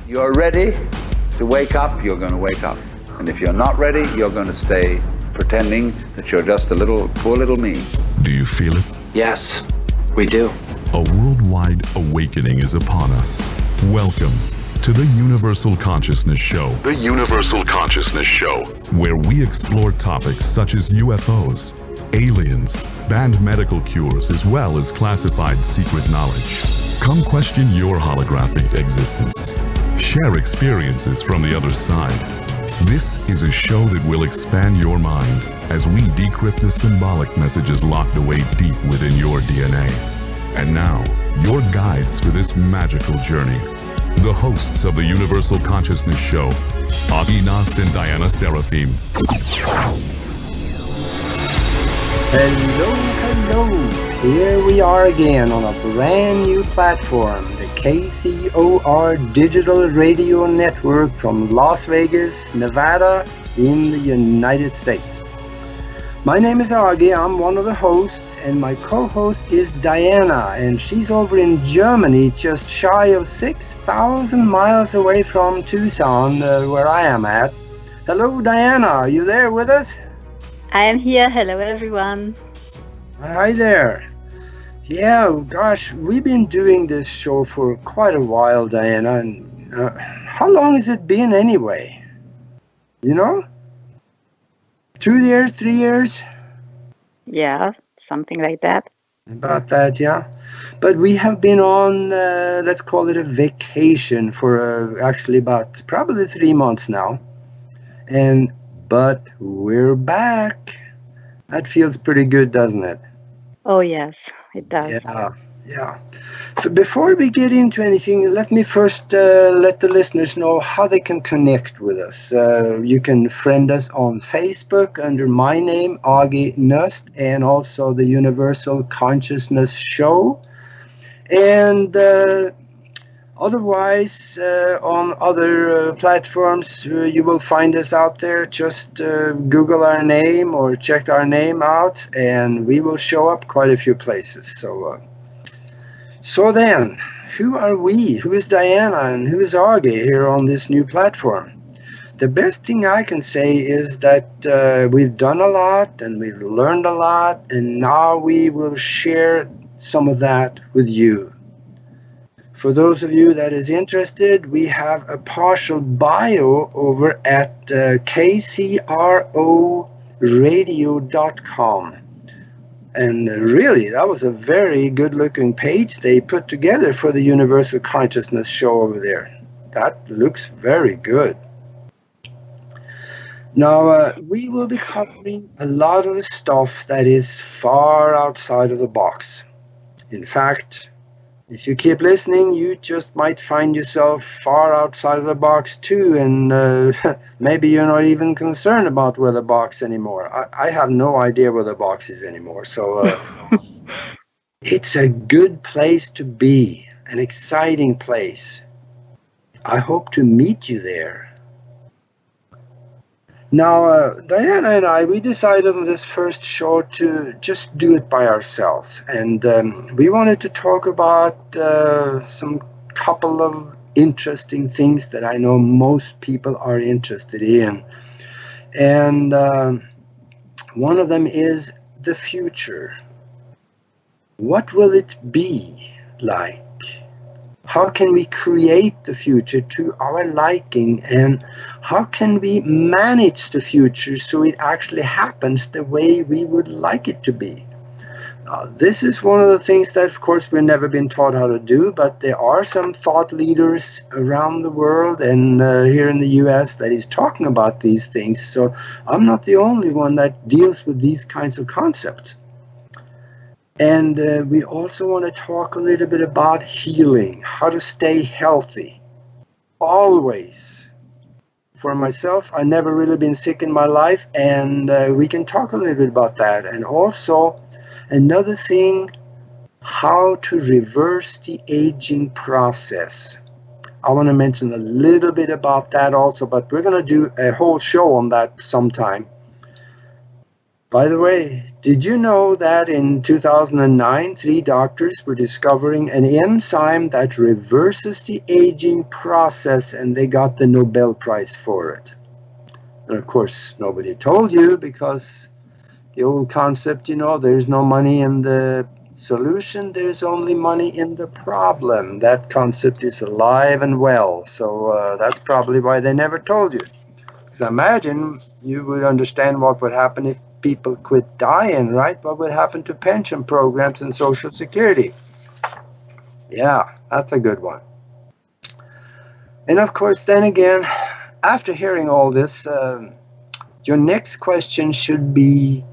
you're ready to wake up, you're going to wake up. And if you're not ready, you're going to stay pretending that you're just a poor little me. Do you feel it? Yes, we do. A worldwide awakening is upon us. Welcome to the Universal Consciousness Show. The Universal Consciousness Show, where we explore topics such as UFOs, aliens, banned medical cures, as well as classified secret knowledge. Come question your holographic existence. Share experiences from the other side. This is a show that will expand your mind as we decrypt the symbolic messages locked away deep within your DNA. And now, your guides for this magical journey. The hosts of the Universal Consciousness Show, Augie Nost and Diana Seraphim. Hello. Here we are again on a brand new platform, the KCOR Digital Radio Network from Las Vegas, Nevada, in the United States. My name is Augie, I'm one of the hosts, and my co-host is Diana, and she's over in Germany, just shy of 6,000 miles away from Tucson, where I am at. Hello, Diana, are you there with us? I am here. Hello, everyone. Hi there. Yeah, gosh, we've been doing this show for quite a while, Diana. And how long has it been anyway? You know? 2 years, 3 years? Yeah, something like that. About that, yeah. But we have been on, let's call it a vacation for actually about probably 3 months now. But we're back. That feels pretty good, doesn't it? Oh, yes, it does. Yeah. So before we get into anything, let me first let the listeners know how they can connect with us. You can friend us on Facebook under my name, Augie Nost, and also the Universal Consciousness Show. And otherwise, on other platforms, you will find us out there. Just Google our name or check our name out, and we will show up quite a few places. So then, who are we? Who is Diana and who is Augie here on this new platform? The best thing I can say is that we've done a lot and we've learned a lot, and now we will share some of that with you. For those of you that is interested, we have a partial bio over at kcroradio.com. And really, that was a very good-looking page they put together for the Universal Consciousness Show over there. That looks very good. Now, we will be covering a lot of the stuff that is far outside of the box. In fact, if you keep listening, you just might find yourself far outside of the box too, and maybe you're not even concerned about where the box anymore. I have no idea where the box is anymore, so it's a good place to be, an exciting place. I hope to meet you there. Now, Diana and I, we decided on this first show to just do it by ourselves. And we wanted to talk about some couple of interesting things that I know most people are interested in. And one of them is the future. What will it be like? How can we create the future to our liking, and how can we manage the future so it actually happens the way we would like it to be? This is one of the things that, of course, we've never been taught how to do, but there are some thought leaders around the world and here in the US that is talking about these things. So I'm not the only one that deals with these kinds of concepts. And we also want to talk a little bit about healing, how to stay healthy, always. For myself, I've never really been sick in my life, and we can talk a little bit about that. And also, another thing, how to reverse the aging process. I want to mention a little bit about that also, but we're going to do a whole show on that sometime. By the way, did you know that in 2009, 3 doctors were discovering an enzyme that reverses the aging process, and they got the Nobel Prize for it? And of course, nobody told you, because the old concept, there's no money in the solution, there's only money in the problem. That concept is alive and well, so that's probably why they never told you. Because imagine you would understand what would happen if people quit dying, right? What would happen to pension programs and Social Security? Yeah, that's a good one. And of course, then again, after hearing all this, your next question should be,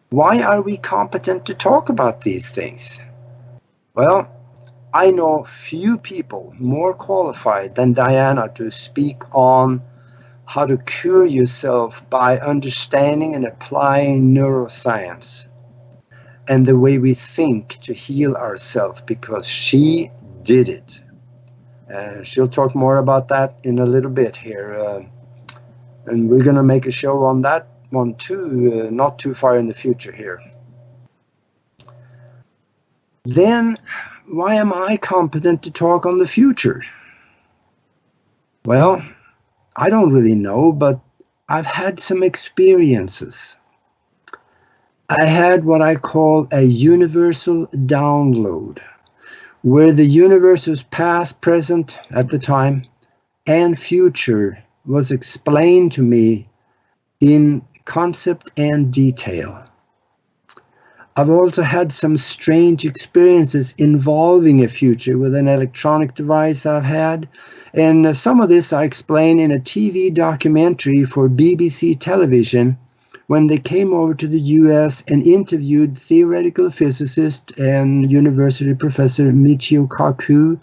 why are we competent to talk about these things? Well, I know few people more qualified than Diana to speak on how to cure yourself by understanding and applying neuroscience and the way we think to heal ourselves, because she did it. She'll talk more about that in a little bit here. And we're going to make a show on that one too, not too far in the future here. Then, why am I competent to talk on the future? Well, I don't really know, but I've had some experiences. I had what I call a universal download, where the universe's past, present at the time, and future was explained to me in concept and detail. I've also had some strange experiences involving a future with an electronic device I've had, and some of this I explain in a TV documentary for BBC television when they came over to the US and interviewed theoretical physicist and university professor Michio Kaku,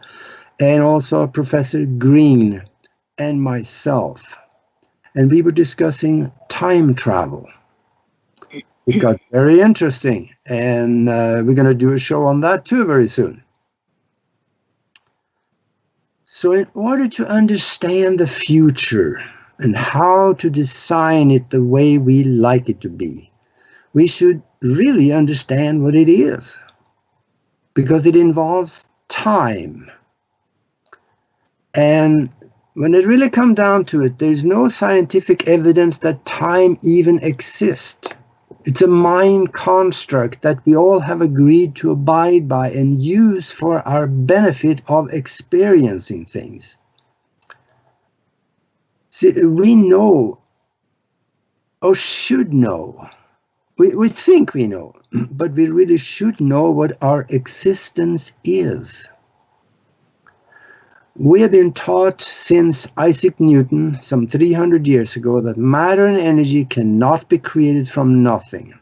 and also Professor Green and myself. And we were discussing time travel. It got very interesting, and we're going to do a show on that too very soon. So in order to understand the future and how to design it the way we like it to be, we should really understand what it is, because it involves time. And when it really comes down to it, there's no scientific evidence that time even exists. It's a mind construct that we all have agreed to abide by and use for our benefit of experiencing things. See, we know, or should know, we think we know, but we really should know what our existence is. We have been taught since Isaac Newton, some 300 years ago, that matter and energy cannot be created from nothing.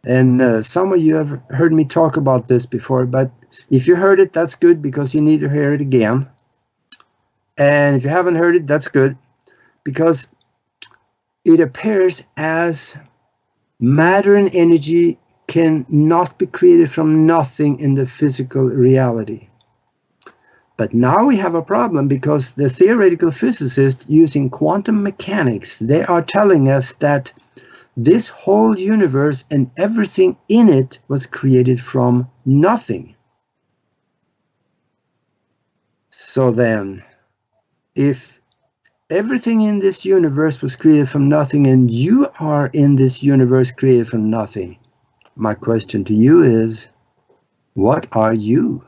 And some of you have heard me talk about this before, but if you heard it, that's good, because you need to hear it again. And if you haven't heard it, that's good, because it appears as matter and energy cannot be created from nothing in the physical reality. But now we have a problem, because the theoretical physicists using quantum mechanics, they are telling us that this whole universe and everything in it was created from nothing. So then, if everything in this universe was created from nothing and you are in this universe created from nothing, my question to you is, what are you?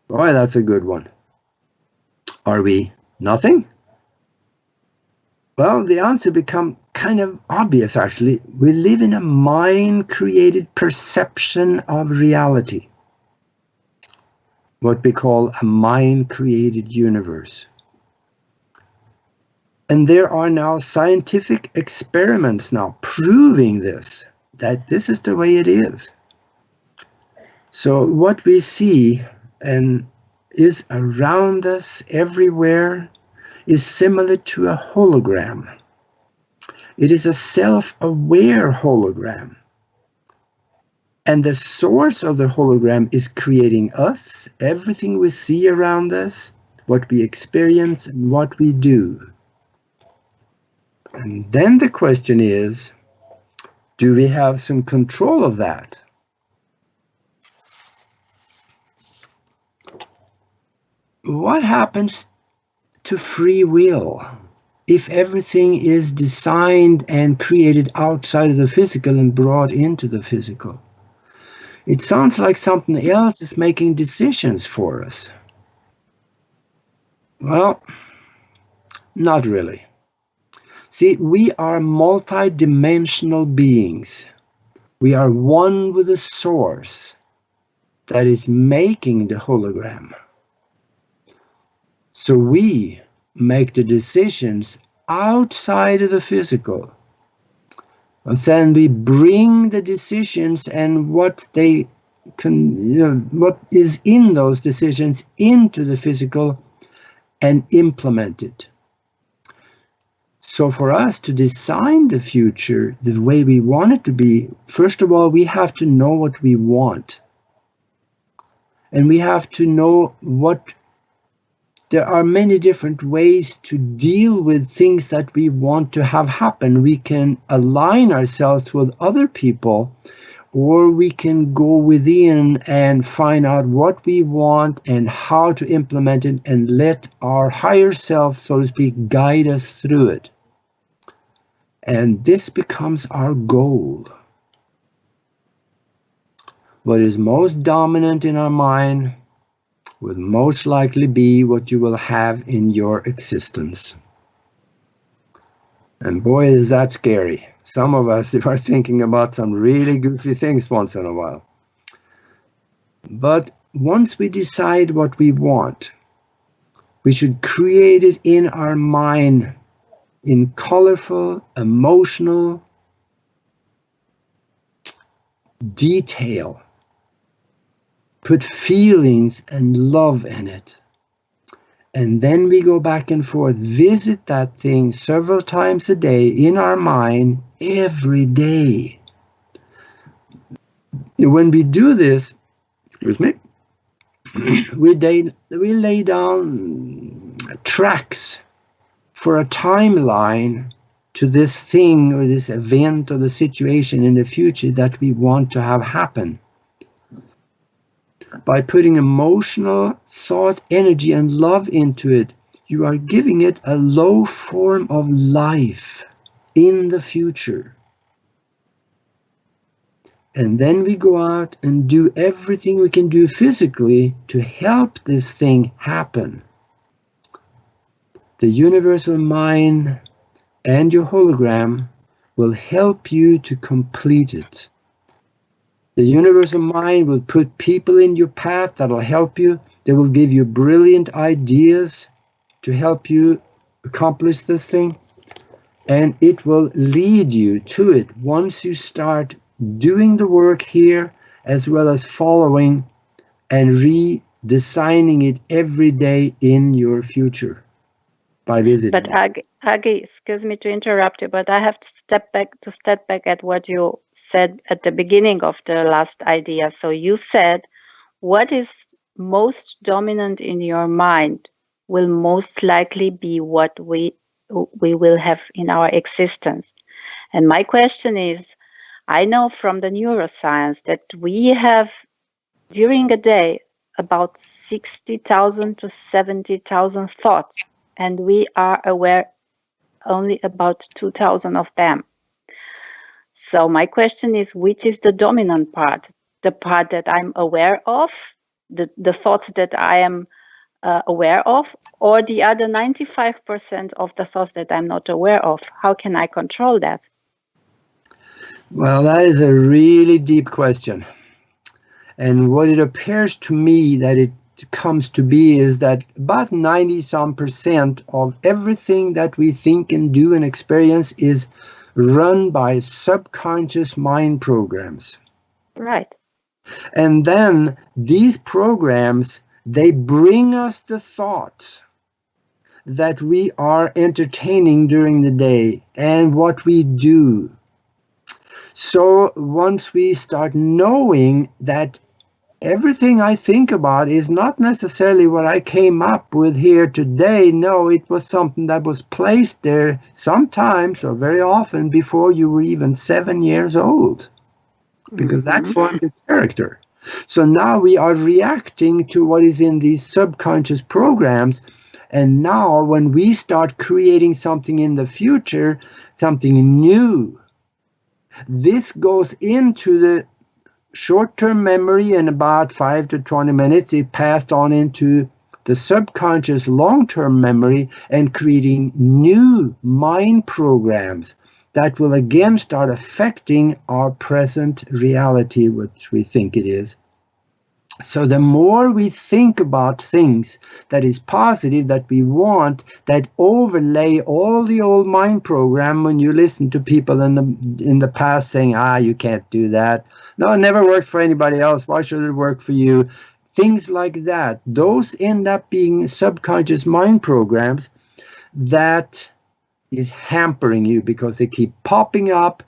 Boy, that's a good one. Are we nothing? Well, the answer becomes kind of obvious, actually. We live in a mind-created perception of reality, what we call a mind-created universe. And there are now scientific experiments now proving this, that this is the way it is. So what we see and is around us everywhere is similar to a hologram. It is a self-aware hologram. And the source of the hologram is creating us, everything we see around us, what we experience, and what we do. And then the question is, do we have some control of that? What happens to free will if everything is designed and created outside of the physical and brought into the physical? It sounds like something else is making decisions for us. Well, not really. See, we are multi-dimensional beings. We are one with the source that is making the hologram. So we make the decisions outside of the physical. And then we bring the decisions and what they can, what is in those decisions into the physical and implement it. So for us to design the future the way we want it to be, first of all, we have to know what we want. And we have to know what. There are many different ways to deal with things that we want to have happen. We can align ourselves with other people, or we can go within and find out what we want and how to implement it and let our higher self, so to speak, guide us through it. And this becomes our goal. What is most dominant in our mind will most likely be what you will have in your existence. And boy, is that scary. Some of us are thinking about some really goofy things once in a while. But once we decide what we want, we should create it in our mind in colorful, emotional detail. Put feelings and love in it. And then we go back and forth, visit that thing several times a day in our mind, every day. When we do this, excuse me, we lay down tracks for a timeline to this thing or this event or the situation in the future that we want to have happen. By putting emotional thought, energy, and love into it, you are giving it a low form of life in the future. And then we go out and do everything we can do physically to help this thing happen. The universal mind and your hologram will help you to complete it. The universal mind will put people in your path that will help you. They will give you brilliant ideas to help you accomplish this thing. And it will lead you to it once you start doing the work here, as well as following and redesigning it every day in your future by visiting. But Agi, excuse me to interrupt you, but I have to step back at what you said at the beginning of the last idea. So you said, what is most dominant in your mind will most likely be what we will have in our existence. And my question is, I know from the neuroscience that we have during a day about 60,000 to 70,000 thoughts, and we are aware only about 2,000 of them. So my question is, which is the dominant part? The part that I'm aware of, the thoughts that I am aware of, or the other 95% of the thoughts that I'm not aware of? How can I control that? Well, that is a really deep question. And what it appears to me that it comes to be is that about 90% of everything that we think and do and experience is run by subconscious mind programs. Right. And then these programs, they bring us the thoughts that we are entertaining during the day and what we do. So once we start knowing that everything I think about is not necessarily what I came up with here today. No, it was something that was placed there sometimes or very often before you were even 7 years old, because that formed your character. So now we are reacting to what is in these subconscious programs. And now when we start creating something in the future, something new, this goes into the short-term memory in about 5 to 20 minutes. It passed on into the subconscious long-term memory and creating new mind programs that will again start affecting our present reality, which we think it is. So the more we think about things that is positive, that we want, that overlay all the old mind program. When you listen to people in the past saying, you can't do that. No, it never worked for anybody else. Why should it work for you? Things like that. Those end up being subconscious mind programs that is hampering you because they keep popping up.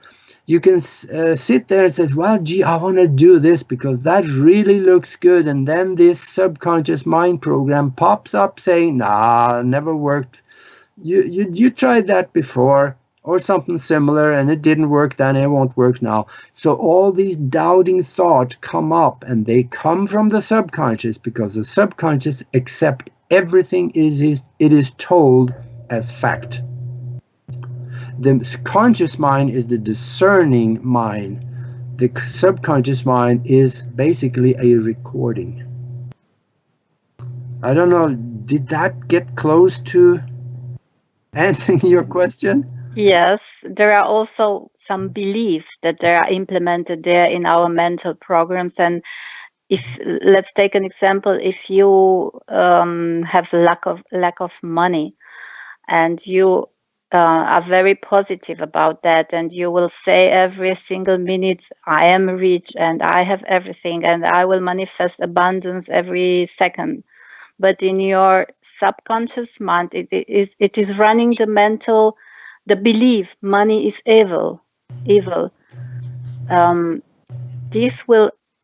You can sit there and say, well, gee, I want to do this because that really looks good. And then this subconscious mind program pops up saying, nah, never worked. You tried that before or something similar and it didn't work then, it won't work now. So all these doubting thoughts come up, and they come from the subconscious because the subconscious accepts everything it is told as fact. The conscious mind is the discerning mind. The subconscious mind is basically a recording. I don't know, did that get close to answering your question? Yes, there are also some beliefs that they are implemented there in our mental programs. And if, let's take an example, if you have lack of money and you are very positive about that, and you will say every single minute, I am rich and I have everything and I will manifest abundance every second. But in your subconscious mind, it is running the belief money is evil.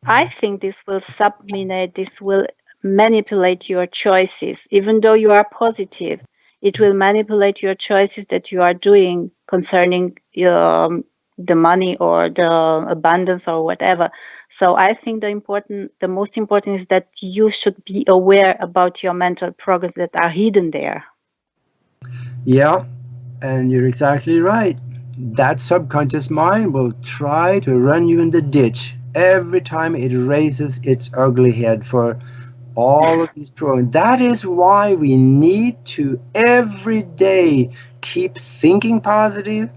I think this will subminate, this will manipulate your choices. Even though you are positive, it will manipulate your choices that you are doing concerning the money or the abundance or whatever. So I think the most important is that you should be aware about your mental programs that are hidden there. Yeah, and you're exactly right. That subconscious mind will try to run you in the ditch every time it raises its ugly head for all of these programs. That is why we need to every day keep thinking positive,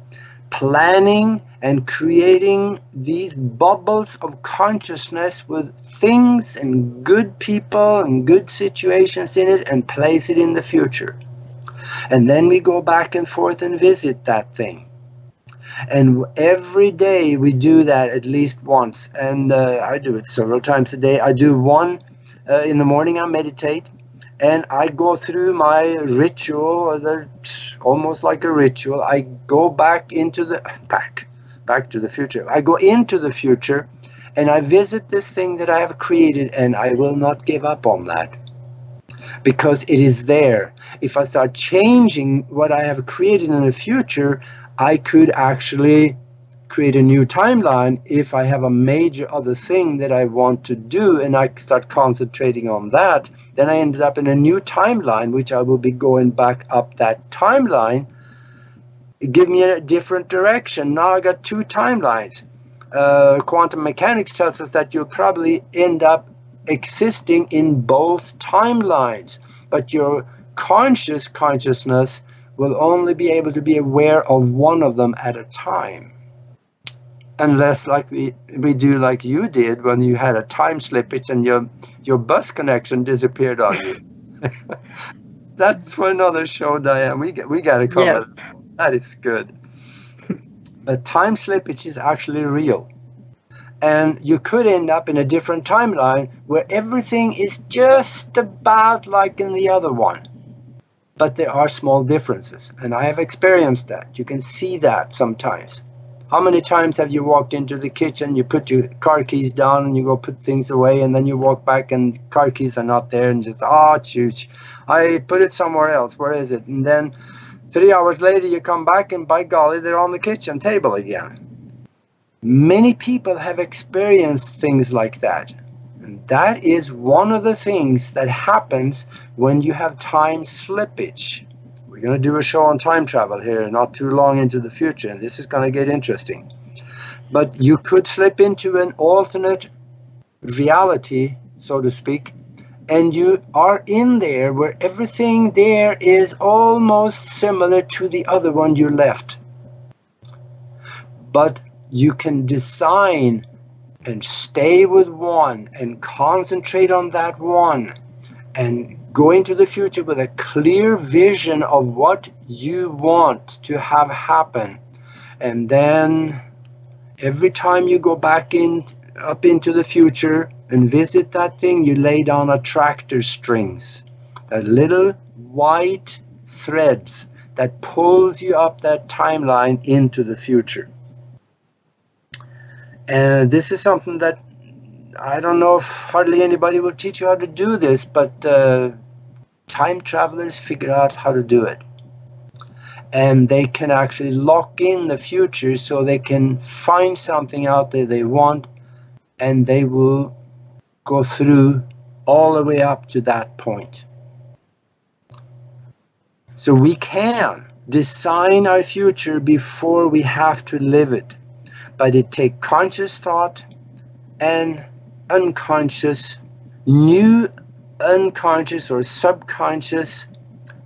planning, and creating these bubbles of consciousness with things and good people and good situations in it, and place it in the future. And then we go back and forth and visit that thing. And every day we do that at least once. And I do it several times a day. I do one in the morning. I meditate. And I go through my ritual, almost like a ritual. I go back into back to the future. I go into the future and I visit this thing that I have created, and I will not give up on that because it is there. If I start changing what I have created in the future, I could actually create a new timeline. If I have a major other thing that I want to do and I start concentrating on that, then I ended up in a new timeline, which I will be going back up that timeline. Give me a different direction. Now I got two timelines. Quantum mechanics tells us that you'll probably end up existing in both timelines, but your consciousness will only be able to be aware of one of them at a time. Unless, like we do, like you did when you had a time slippage and your bus connection disappeared on you. That's for another show, Diane. We got to cover Yes. that. Is good. A time slippage is actually real. And you could end up in a different timeline where everything is just about like in the other one. But there are small differences. And I have experienced that. You can see that sometimes. How many times have you walked into the kitchen, you put your car keys down and you go put things away, and then you walk back and car keys are not there, and just, shoot, I put it somewhere else. Where is it? And then 3 hours later you come back and by golly, they're on the kitchen table again. Many people have experienced things like that. And that is one of the things that happens when you have time slippage. We're going to do a show on time travel here not too long into the future, and this is going to get interesting. But you could slip into an alternate reality, so to speak, and you are in there where everything there is almost similar to the other one you left. But you can design and stay with one and concentrate on that one and go into the future with a clear vision of what you want to have happen. And then every time you go back up into the future and visit that thing, you lay down attractor strings, that little white threads that pulls you up that timeline into the future. And this is something that I don't know if hardly anybody will teach you how to do this, but time travelers figure out how to do it. And they can actually lock in the future so they can find something out there they want, and they will go through all the way up to that point. So we can design our future before we have to live it. But it takes conscious thought and unconscious, new unconscious or subconscious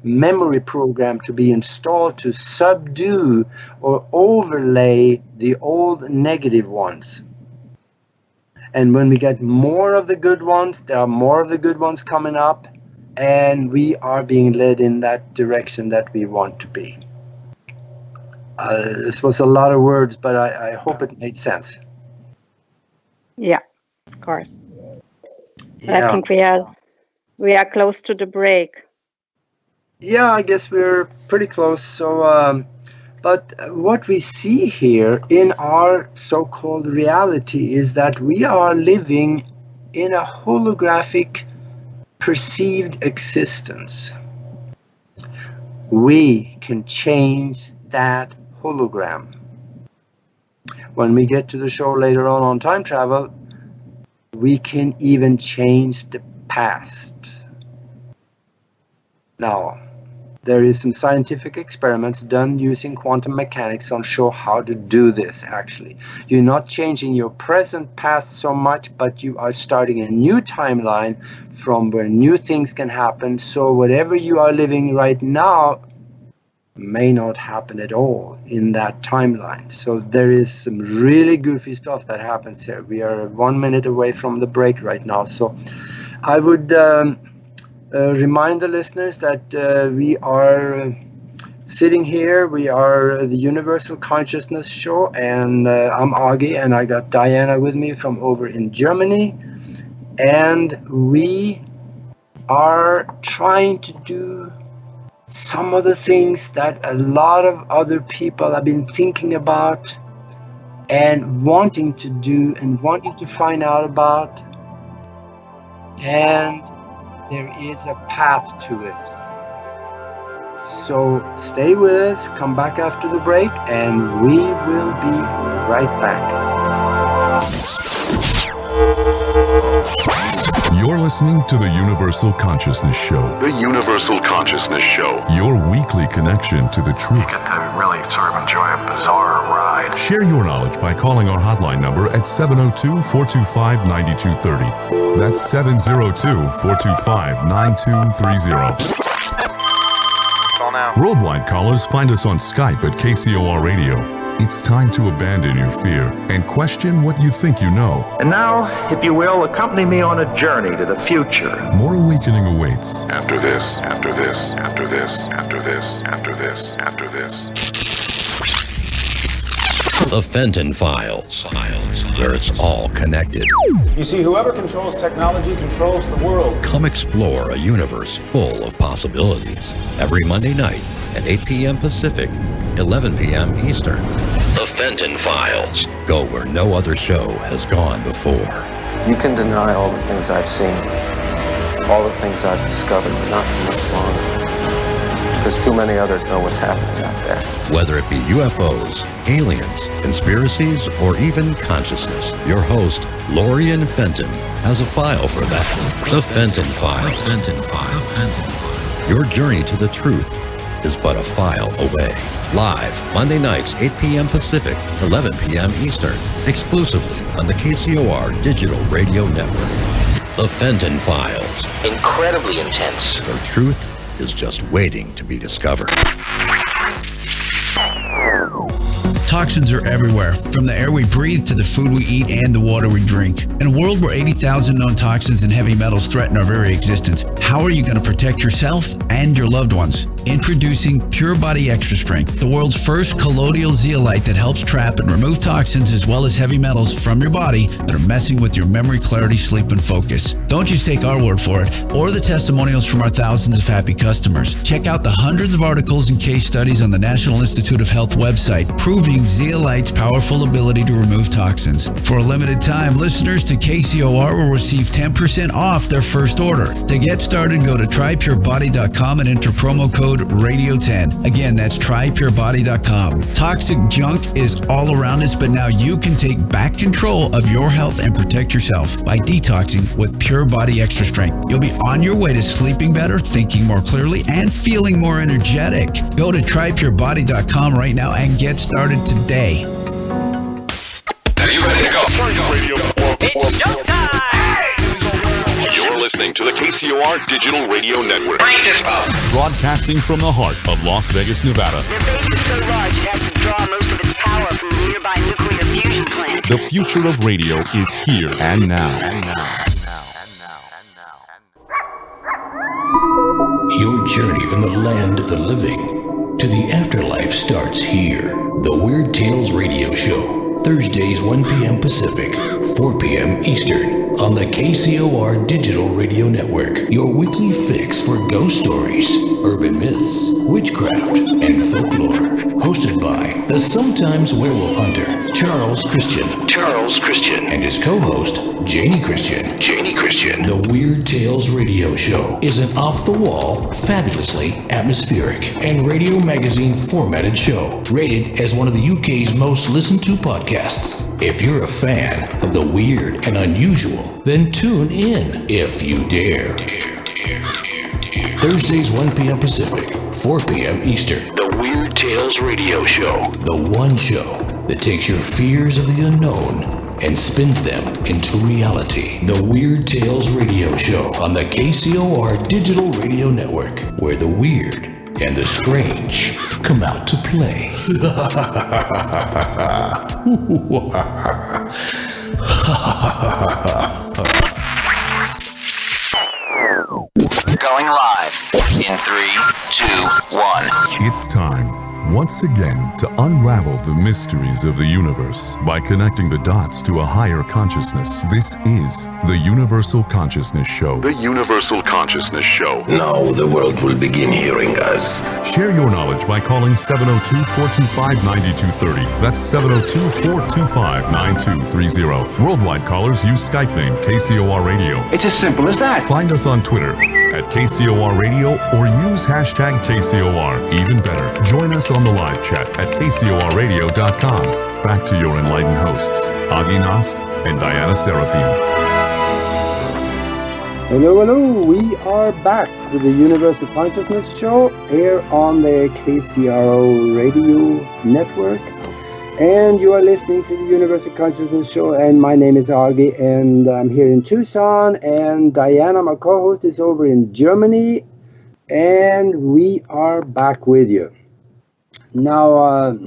memory program to be installed to subdue or overlay the old negative ones. And when we get more of the good ones, there are more of the good ones coming up, and we are being led in that direction that we want to be. This was a lot of words, but I hope it made sense. Yeah, of course. Yeah. I think we are close to the break. Yeah, I guess we're pretty close. So, but what we see here in our so-called reality is that we are living in a holographic perceived existence. We can change that hologram. When we get to the show later on time travel, we can even change the past. Now, there is some scientific experiments done using quantum mechanics on show how to do this actually. You're not changing your present past so much, but you are starting a new timeline from where new things can happen. So whatever you are living right now may not happen at all in that timeline. So there is some really goofy stuff that happens here. We are 1 minute away from the break right now. So I would remind the listeners that we are sitting here. We are the Universal Consciousness Show, and I'm Augie, and I got Diana with me from over in Germany. And we are trying to do some of the things that a lot of other people have been thinking about and wanting to do and wanting to find out about. And there is a path to it. So stay with us, come back after the break, and we will be right back. You're listening to the Universal Consciousness Show. The Universal Consciousness Show. Your weekly connection to the truth. You get to really sort of enjoy a bizarre ride. Share your knowledge by calling our hotline number at 702-425-9230. That's 702-425-9230. Call now. Worldwide callers find us on Skype at KCOR Radio. It's time to abandon your fear and question what you think you know. And now, if you will, accompany me on a journey to the future. More awakening awaits. After this, after this, after this, after this, after this, after this. The Fenton Files, where it's all connected. You see, whoever controls technology controls the world. Come explore a universe full of possibilities. Every Monday night at 8 p.m. Pacific, 11 p.m. Eastern. The Fenton Files. Go where no other show has gone before. You can deny all the things I've seen, all the things I've discovered, but not for much longer. Because too many others know what's happening out there. Whether it be UFOs, aliens, conspiracies, or even consciousness, your host, Lorian Fenton, has a file for that. The Fenton File. Fenton File. Fenton File. Your journey to the truth is but a file away. Live, Monday nights, 8 p.m. Pacific, 11 p.m. Eastern, exclusively on the KCOR Digital Radio Network. The Fenton Files. Incredibly intense. Where truth is just waiting to be discovered. Toxins are everywhere, from the air we breathe to the food we eat and the water we drink. In a world where 80,000 known toxins and heavy metals threaten our very existence, how are you going to protect yourself and your loved ones? Introducing Pure Body Extra Strength, the world's first colloidal zeolite that helps trap and remove toxins as well as heavy metals from your body that are messing with your memory, clarity, sleep, and focus. Don't just take our word for it, or the testimonials from our thousands of happy customers. Check out the hundreds of articles and case studies on the National Institute of Health website proving zeolite's powerful ability to remove toxins. For a limited time, listeners to KCOR will receive 10% off their first order. To get started, go to trypurebody.com and enter promo code RADIO10. Again, that's trypurebody.com. Toxic junk is all around us, but now you can take back control of your health and protect yourself by detoxing with Pure Body Extra Strength. You'll be on your way to sleeping better, thinking more clearly, and feeling more energetic. Go to trypurebody.com right now and get started today. Are you ready to go? It's showtime! You're listening to the KCOR Digital Radio Network. Break this up! Broadcasting from the heart of Las Vegas, Nevada. The base is so large it has to draw most of its power from the nearby nuclear fusion plant. The future of radio is here and now. Your journey from the land of the living to the afterlife starts here. The Weird Tales Radio Show, Thursdays 1 p.m. Pacific, 4 p.m. Eastern, on the KCOR Digital Radio Network. Your weekly fix for ghost stories, urban myths, witchcraft, and folklore. Hosted by the sometimes werewolf hunter, Charles Christian. Charles Christian. And his co-host, Janie Christian. Janie Christian. The Weird Tales Radio Show is an off-the-wall, fabulously atmospheric, and radio magazine formatted show, rated as one of the UK's most listened to podcasts. If you're a fan of the weird and unusual, then tune in if you dare. Thursdays 1 p.m. Pacific, 4 p.m. Eastern. The Weird Tales Radio Show. The one show that takes your fears of the unknown and spins them into reality. The Weird Tales Radio Show on the KCOR Digital Radio Network, where the weird and the strange come out to play. Going live in 3, 2, 1. It's time, once again, to unravel the mysteries of the universe by connecting the dots to a higher consciousness. This is the Universal Consciousness Show. The Universal Consciousness Show. Now the world will begin hearing us. Share your knowledge by calling 702-425-9230. That's 702-425-9230. Worldwide callers use Skype name KCOR Radio. It's as simple as that. Find us on Twitter at KCOR Radio or use hashtag KCOR. Even better, join us on the live chat at KCORradio.com. Back to your enlightened hosts, Agi Nost and Diana Seraphim. Hello, hello. We are back with the Universal Consciousness Show here on the KCRO Radio Network. And you are listening to the Universal Consciousness Show, and my name is Agi, and I'm here in Tucson, and Diana, my co-host, is over in Germany, and we are back with you. Now,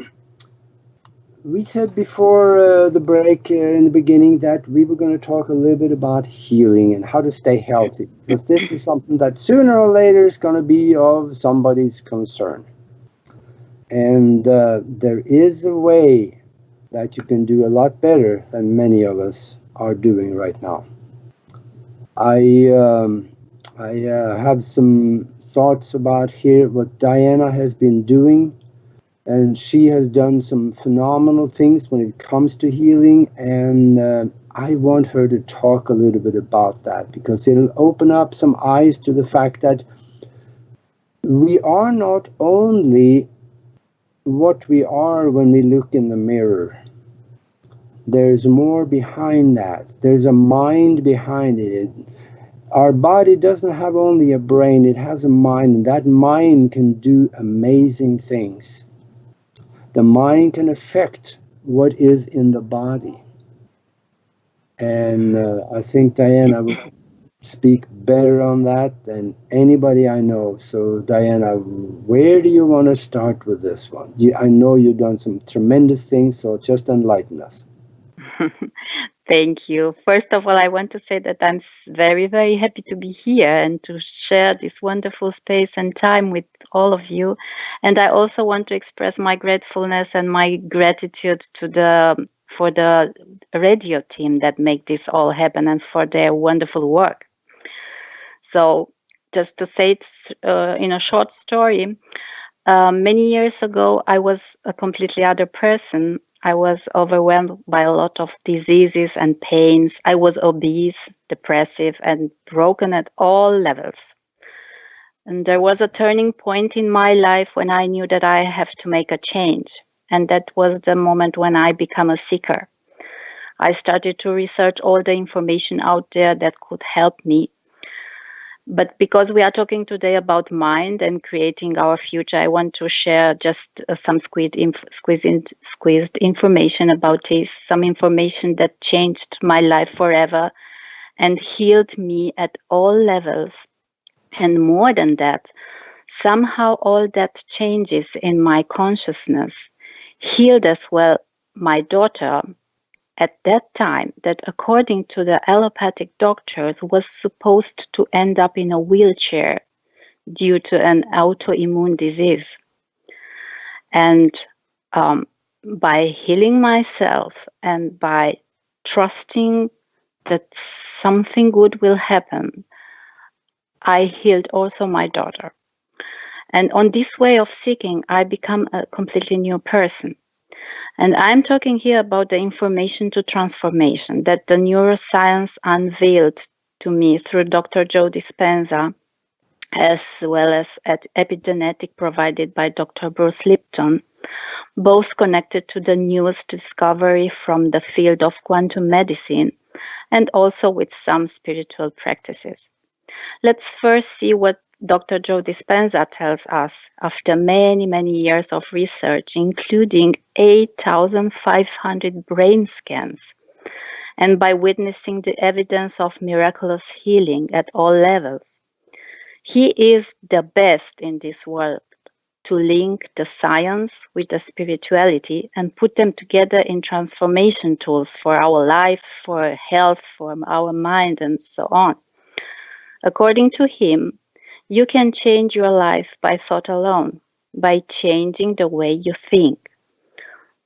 we said before the break in the beginning that we were going to talk a little bit about healing and how to stay healthy, because this is something that sooner or later is going to be of somebody's concern. And there is a way that you can do a lot better than many of us are doing right now. I have some thoughts about here what Diana has been doing And she has done some phenomenal things when it comes to healing, and I want her to talk a little bit about that, because it'll open up some eyes to the fact that we are not only what we are when we look in the mirror. There's more behind that. There's a mind behind it. Our body doesn't have only a brain, it has a mind, and that mind can do amazing things. The mind can affect what is in the body. And I think Diana will speak better on that than anybody I know. So Diana, where do you want to start with this one? I know you've done some tremendous things, so just enlighten us. Thank you. First of all, I want to say that I'm very, very happy to be here and to share this wonderful space and time with all of you. And I also want to express my gratefulness and my gratitude for the radio team that make this all happen and for their wonderful work. So just to say it in a short story, many years ago, I was a completely other person. I was overwhelmed by a lot of diseases and pains. I was obese, depressive, and broken at all levels. And there was a turning point in my life when I knew that I have to make a change. And that was the moment when I became a seeker. I started to research all the information out there that could help me. But because we are talking today about mind and creating our future, I want to share just some squeezed information about this, some information that changed my life forever and healed me at all levels. And more than that, somehow all that changes in my consciousness healed as well my daughter at that time, that according to the allopathic doctors was supposed to end up in a wheelchair due to an autoimmune disease. And by healing myself and by trusting that something good will happen, I healed also my daughter. And on this way of seeking, I become a completely new person. And I'm talking here about the information to transformation that the neuroscience unveiled to me through Dr. Joe Dispenza, as well as epigenetic provided by Dr. Bruce Lipton, both connected to the newest discovery from the field of quantum medicine and also with some spiritual practices. Let's first see what Dr. Joe Dispenza tells us after many, many years of research, including 8,500 brain scans, and by witnessing the evidence of miraculous healing at all levels. He is the best in this world to link the science with the spirituality and put them together in transformation tools for our life, for health, for our mind, and so on. According to him, you can change your life by thought alone, by changing the way you think.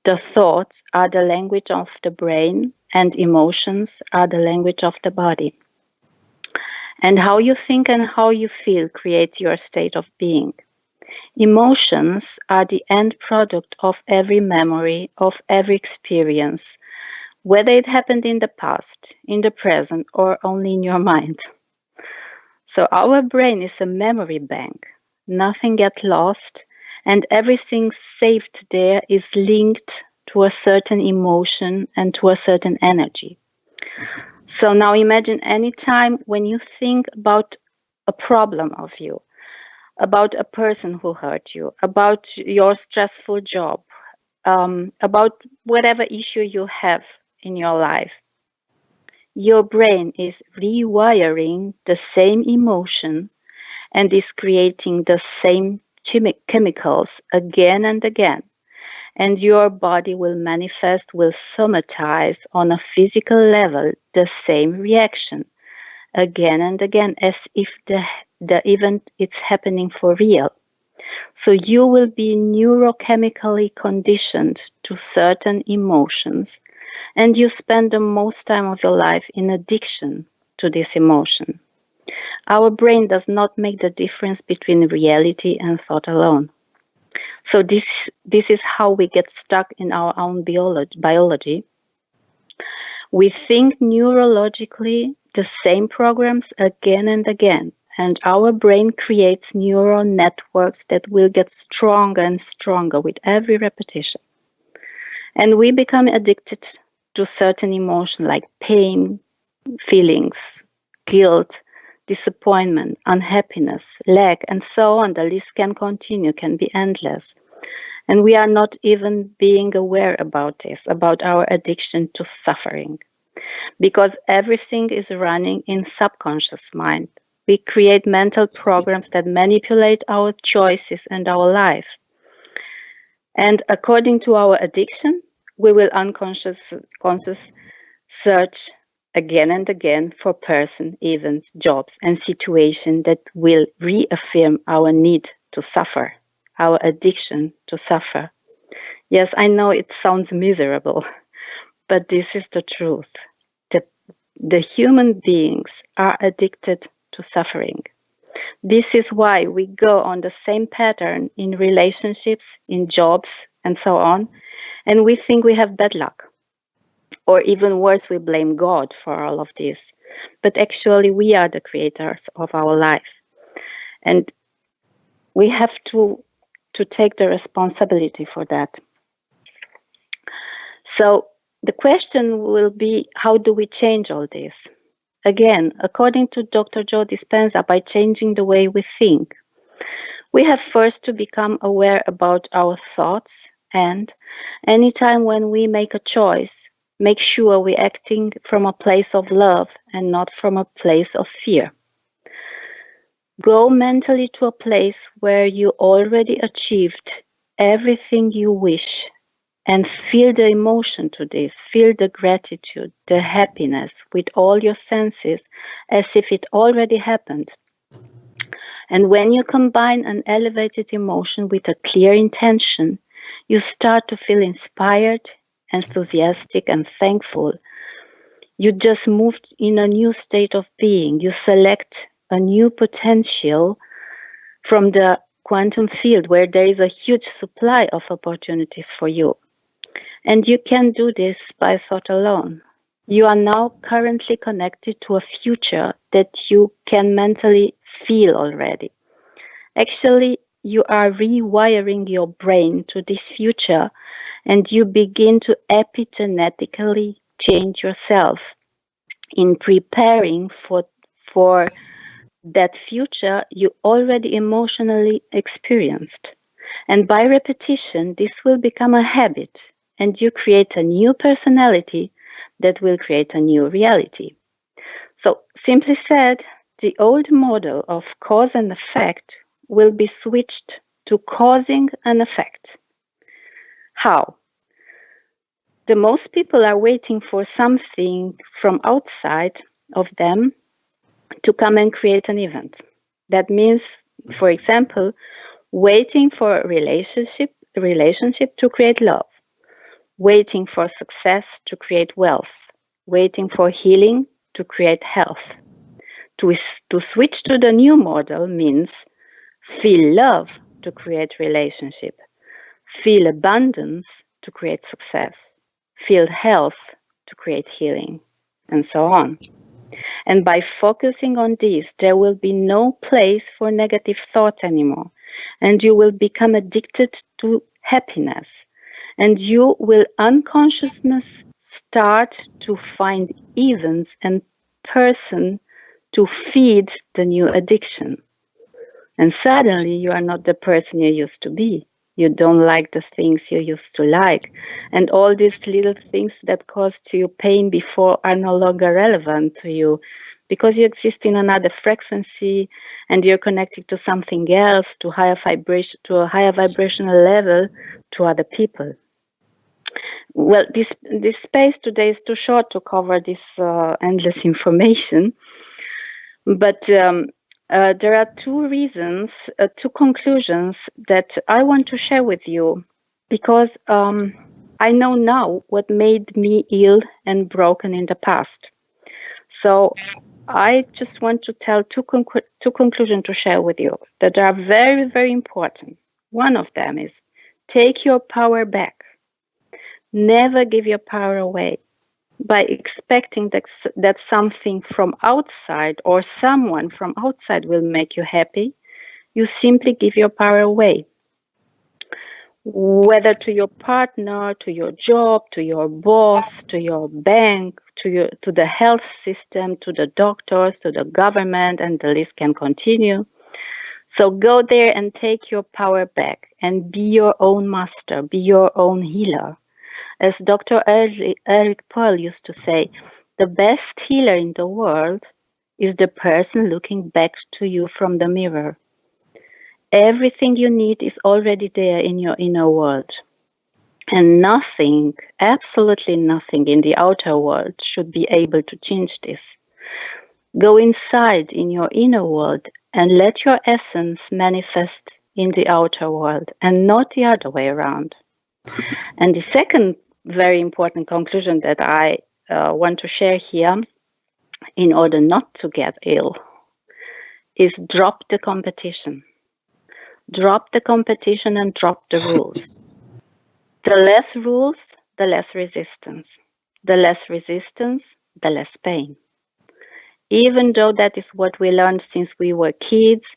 The thoughts are the language of the brain, and emotions are the language of the body. And how you think and how you feel creates your state of being. Emotions are the end product of every memory, of every experience, whether it happened in the past, in the present, or only in your mind. So our brain is a memory bank. Nothing gets lost, and everything saved there is linked to a certain emotion and to a certain energy. So now imagine any time when you think about a problem of you, about a person who hurt you, about your stressful job, about whatever issue you have in your life. Your brain is rewiring the same emotion and is creating the same chemicals again and again. And your body will manifest, will somatize on a physical level the same reaction again and again, as if the event is happening for real. So you will be neurochemically conditioned to certain emotions, and you spend the most time of your life in addiction to this emotion. Our brain does not make the difference between reality and thought alone. So this is how we get stuck in our own biology. We think neurologically the same programs again and again, and our brain creates neural networks that will get stronger and stronger with every repetition. And we become addicted to certain emotions like pain, feelings, guilt, disappointment, unhappiness, lack, and so on. The list can continue, can be endless. And we are not even being aware about this, about our addiction to suffering. Because everything is running in subconscious mind. We create mental programs that manipulate our choices and our life. And according to our addiction, we will conscious search again and again for person, events, jobs, and situations that will reaffirm our need to suffer, our addiction to suffer. Yes, I know it sounds miserable, but this is the truth. The human beings are addicted to suffering. This is why we go on the same pattern in relationships, in jobs, and so on, and we think we have bad luck. Or even worse, we blame God for all of this. But actually, we are the creators of our life. And we have to take the responsibility for that. So the question will be, how do we change all this? Again, according to Dr. Joe Dispenza, by changing the way we think. We have first to become aware about our thoughts, and anytime when we make a choice, make sure we're acting from a place of love and not from a place of fear. Go mentally to a place where you already achieved everything you wish and feel the emotion to this, feel the gratitude, the happiness with all your senses as if it already happened. And when you combine an elevated emotion with a clear intention, you start to feel inspired, enthusiastic, and thankful. You just moved in a new state of being. You select a new potential from the quantum field where there is a huge supply of opportunities for you. And you can do this by thought alone. You are now currently connected to a future that you can mentally feel already. Actually, you are rewiring your brain to this future, and you begin to epigenetically change yourself in preparing for that future you already emotionally experienced. And by repetition, this will become a habit, and you create a new personality that will create a new reality. So, simply said, the old model of cause and effect will be switched to causing an effect. How? The most people are waiting for something from outside of them to come and create an event. That means, for example, waiting for a relationship to create love, waiting for success to create wealth, waiting for healing to create health. To switch to the new model means feel love to create relationship, feel abundance to create success, feel health to create healing, and so on. And by focusing on this, there will be no place for negative thoughts anymore, and you will become addicted to happiness, and you will unconsciously start to find events and person to feed the new addiction. And suddenly you are not the person you used to be. You don't like the things you used to like. And all these little things that caused you pain before are no longer relevant to you because you exist in another frequency and you're connected to something else, to a higher vibrational level, to other people. Well, this space today is too short to cover this endless information. But there are two reasons, two conclusions that I want to share with you, because I know now what made me ill and broken in the past. So I just want to tell two conclusions to share with you that are very, very important. One of them is take your power back. Never give your power away by expecting that something from outside or someone from outside will make you happy. You simply give your power away. Whether to your partner, to your job, to your boss, to your bank, to the health system, to the doctors, to the government, and the list can continue. So go there and take your power back and be your own master, be your own healer. As Dr. Eric Pearl used to say, the best healer in the world is the person looking back to you from the mirror. Everything you need is already there in your inner world. And nothing, absolutely nothing in the outer world should be able to change this. Go inside in your inner world and let your essence manifest in the outer world and not the other way around. And the second very important conclusion that I want to share here in order not to get ill is drop the competition. Drop the competition and drop the rules. The less rules, the less resistance. The less resistance, the less pain. Even though that is what we learned since we were kids,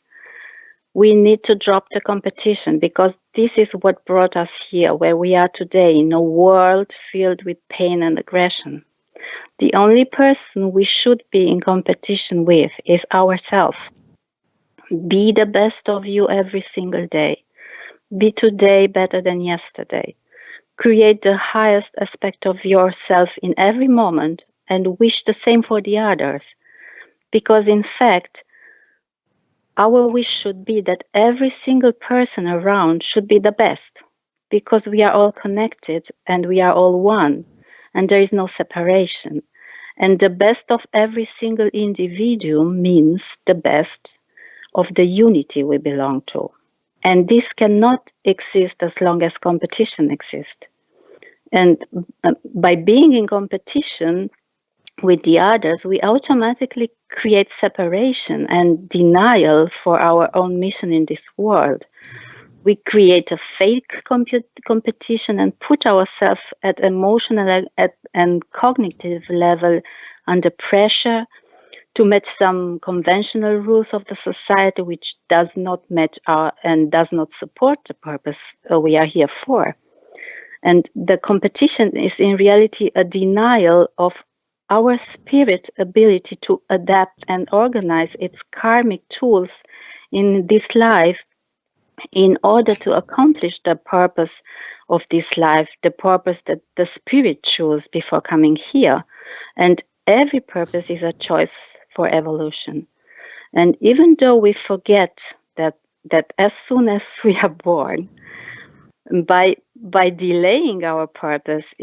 we need to drop the competition because this is what brought us here, where we are today, in a world filled with pain and aggression. The only person we should be in competition with is ourselves. Be the best of you every single day. Be today better than yesterday. Create the highest aspect of yourself in every moment and wish the same for the others. Because in fact, our wish should be that every single person around should be the best. Because we are all connected and we are all one. And there is no separation. And the best of every single individual means the best of the unity we belong to. And this cannot exist as long as competition exists. And by being in competition with the others, we automatically create separation and denial for our own mission in this world. We create a fake competition and put ourselves at emotional and cognitive level under pressure to match some conventional rules of the society which does not match and does not support the purpose we are here for. And the competition is in reality a denial of our spirit ability to adapt and organize its karmic tools in this life in order to accomplish the purpose of this life, the purpose that the spirit chose before coming here. And every purpose is a choice for evolution. And even though we forget that as soon as we are born, by delaying our purpose,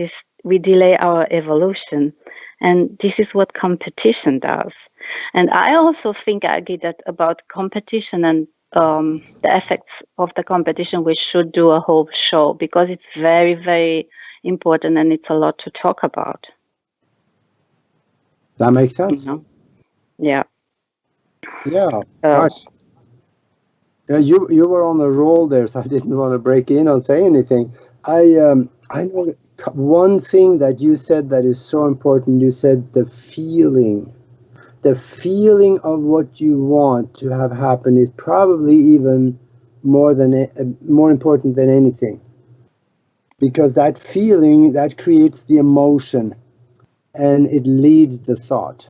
we delay our evolution. And this is what competition does. And I also think, Agi, that about competition and the effects of the competition, we should do a whole show because it's very, very important and it's a lot to talk about. That makes sense. Yeah. Yeah. Gosh. Yeah, you were on a roll there, so I didn't want to break in or say anything. I know one thing that you said that is so important. You said the feeling of what you want to have happen is probably even more important than anything, because that feeling that creates the emotion and it leads the thought.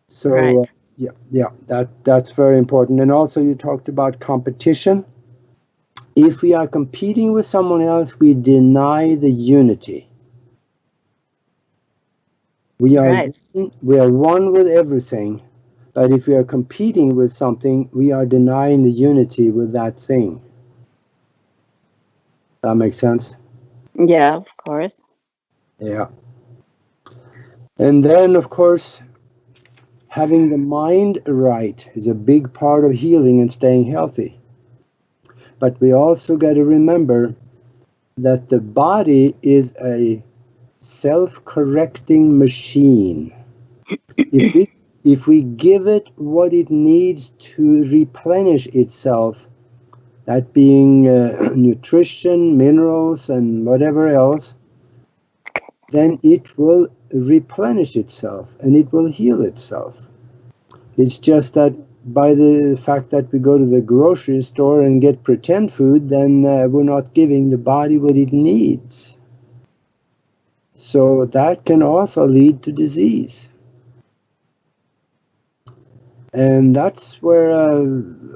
So right. That's very important. And also you talked about competition. If we are competing with someone else, we deny the unity. We are one with everything, but if we are competing with something, we are denying the unity with that thing. That makes sense? Yeah, of course. Yeah. And then, of course, having the mind right is a big part of healing and staying healthy. But we also got to remember that the body is a self-correcting machine. If we give it what it needs to replenish itself, that being nutrition, minerals, and whatever else, then it will replenish itself and it will heal itself. It's just that by the fact that we go to the grocery store and get pretend food, then we're not giving the body what it needs. So that can also lead to disease. And that's where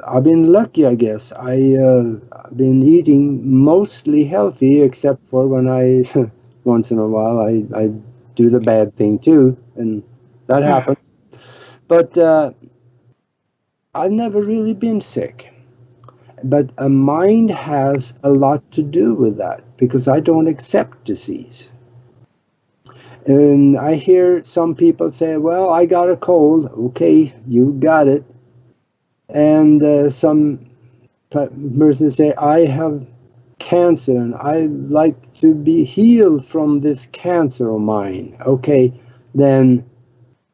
I've been lucky, I guess. I've been eating mostly healthy, except for when I, once in a while, I do the bad thing too, and that happens. But I've never really been sick. But a mind has a lot to do with that, because I don't accept disease. And I hear some people say, well, I got a cold. Okay, you got it. And some persons say, I have cancer and I like to be healed from this cancer of mine. Okay, then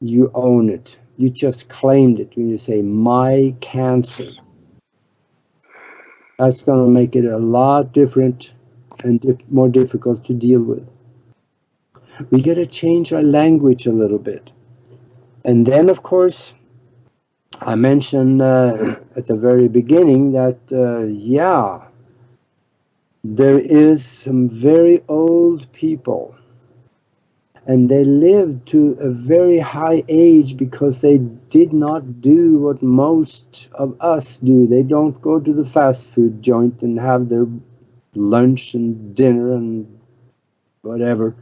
you own it. You just claimed it when you say, my cancer. That's going to make it a lot different and more difficult to deal with. We got to change our language a little bit. And then, of course, I mentioned at the very beginning that, yeah, there is some very old people, and they lived to a very high age because they did not do what most of us do. They don't go to the fast food joint and have their lunch and dinner and whatever.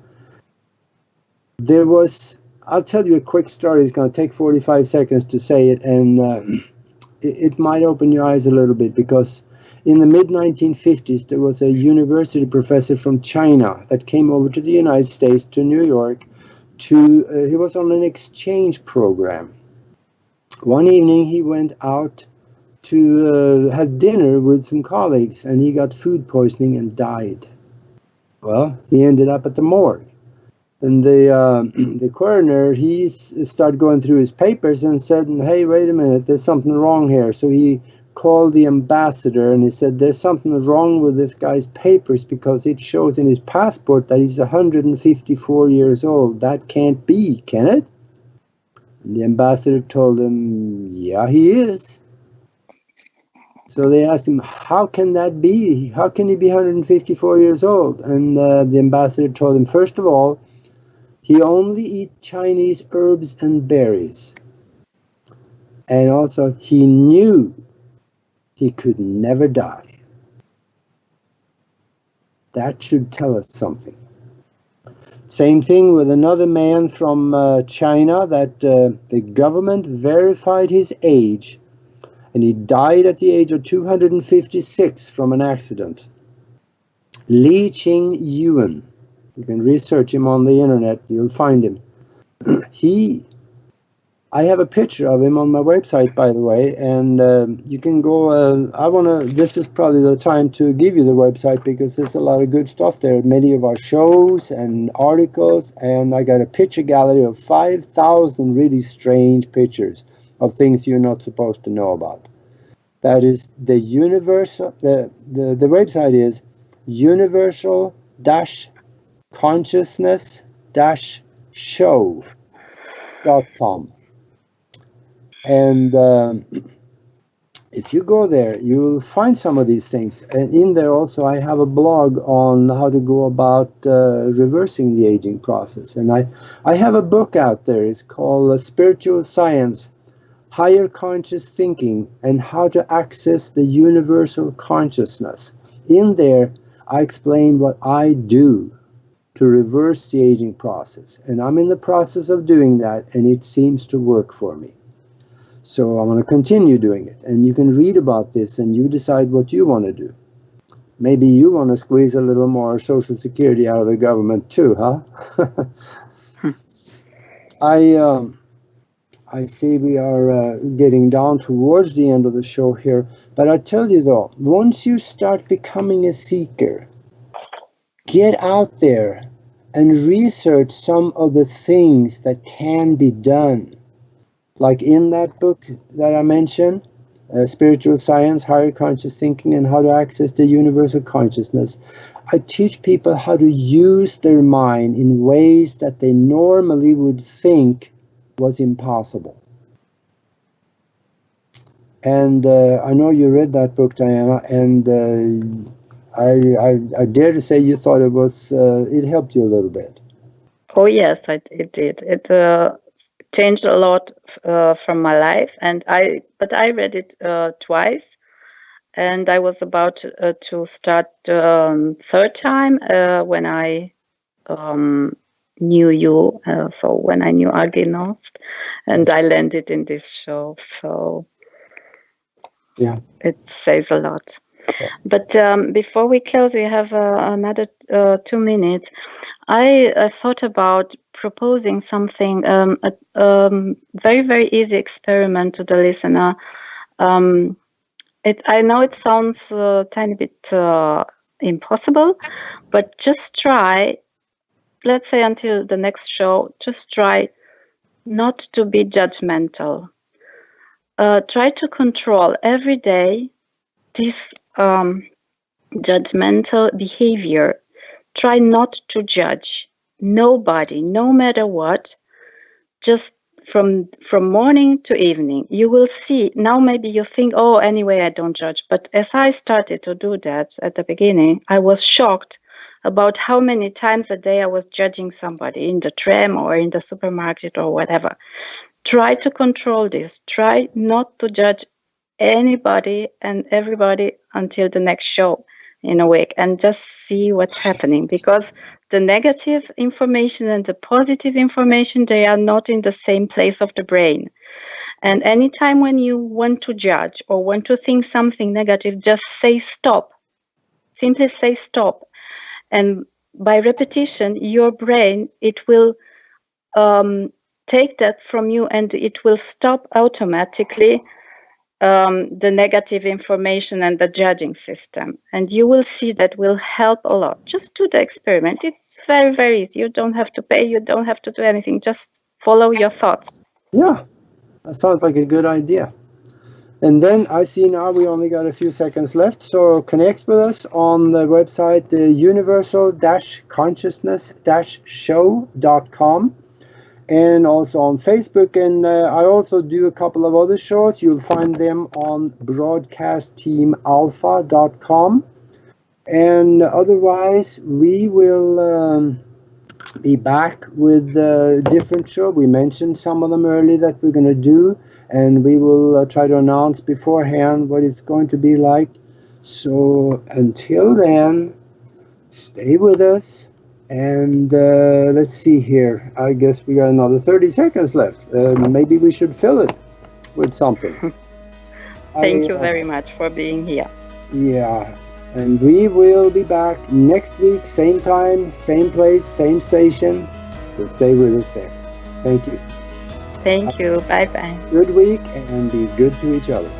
There was, I'll tell you a quick story. It's going to take 45 seconds to say it, and it might open your eyes a little bit, because in the mid-1950s, there was a university professor from China that came over to the United States, to New York, he was on an exchange program. One evening, he went out to have dinner with some colleagues, and he got food poisoning and died. Well, he ended up at the morgue. And the coroner, he started going through his papers and said, hey, wait a minute, there's something wrong here. So he called the ambassador and he said, there's something wrong with this guy's papers, because it shows in his passport that he's 154 years old. That can't be, can it? And the ambassador told him, yeah, he is. So they asked him, how can that be? How can he be 154 years old? And the ambassador told him, first of all, he only eats Chinese herbs and berries. And also, he knew he could never die. That should tell us something. Same thing with another man from China, that the government verified his age, and he died at the age of 256 from an accident. Li Qingyuan. You can research him on the internet, you'll find him. I have a picture of him on my website, by the way, and you can go, this is probably the time to give you the website, because there's a lot of good stuff there. Many of our shows and articles, and I got a picture gallery of 5,000 really strange pictures of things you're not supposed to know about. That is the universal, the website is universal-consciousness-show.com. And if you go there, you'll find some of these things. And in there also, I have a blog on how to go about reversing the aging process. And I have a book out there. It's called Spiritual Science, Higher Conscious Thinking, and How to Access the Universal Consciousness. In there, I explain what I do to reverse the aging process. And I'm in the process of doing that, and it seems to work for me. So I'm going to continue doing it. And you can read about this, and you decide what you want to do. Maybe you want to squeeze a little more Social Security out of the government too, huh? I see we are getting down towards the end of the show here. But I tell you though, once you start becoming a seeker, get out there and research some of the things that can be done. Like in that book that I mentioned, spiritual science, higher conscious thinking, and how to access the universal consciousness. I teach people how to use their mind in ways that they normally would think was impossible. And I know you read that book, Diana, and I dare to say you thought it helped you a little bit. Oh yes, it did. It changed a lot from my life, but I read it twice. And I was about to start third time when I knew you, so when I knew Alginost, and I landed in this show. So yeah, it says a lot. Yeah. But before we close, we have another 2 minutes. I thought about proposing something, a very, very easy experiment to the listener. I know it sounds a tiny bit impossible, but just try, let's say until the next show, just try not to be judgmental. Try to control every day this judgmental behavior. Try not to judge nobody, no matter what, just from morning to evening. You will see, now maybe you think, oh, anyway, I don't judge. But as I started to do that at the beginning, I was shocked about how many times a day I was judging somebody in the tram or in the supermarket or whatever. Try to control this. Try not to judge anybody and everybody until the next show in a week, and just see what's happening, because the negative information and the positive information, they are not in the same place of the brain. And anytime when you want to judge or want to think something negative, just say stop. Simply say stop. And by repetition, your brain, it will take that from you, and it will stop automatically the negative information and the judging system. And you will see that will help a lot. Just do the experiment. It's very, very easy. You don't have to pay. You don't have to do anything. Just follow your thoughts. Yeah, that sounds like a good idea. And then I see now we only got a few seconds left. So connect with us on the website, universal-consciousness-show.com. And also on Facebook, and I also do a couple of other shows. You'll find them on broadcastteamalpha.com. And otherwise, we will be back with a different show. We mentioned some of them earlier that we're going to do, and we will try to announce beforehand what it's going to be like. So until then, stay with us. And let's see here. I guess we got another 30 seconds left. Maybe we should fill it with something. Thank you very much for being here. Yeah. And we will be back next week, same time, same place, same station. So stay with us there. Thank you. Thank you. Bye-bye. Good week, and be good to each other.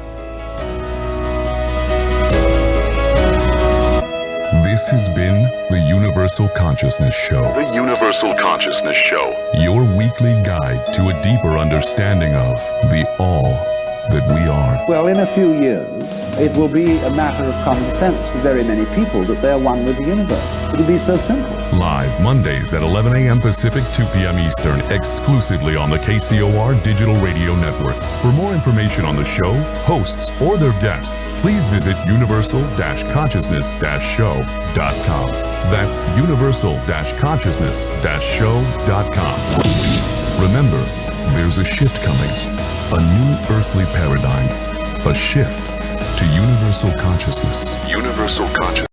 This has been the Universal Consciousness Show. The Universal Consciousness Show. Your weekly guide to a deeper understanding of the all that we are. Well, in a few years, it will be a matter of common sense for very many people that they're one with the universe. It'll be so simple. Live Mondays at 11 a.m. Pacific, 2 p.m. Eastern, exclusively on the KCOR Digital Radio Network. For more information on the show, hosts, or their guests, please visit universal-consciousness-show.com. That's universal-consciousness-show.com. Remember, there's a shift coming. A new earthly paradigm. A shift to universal consciousness. Universal consciousness.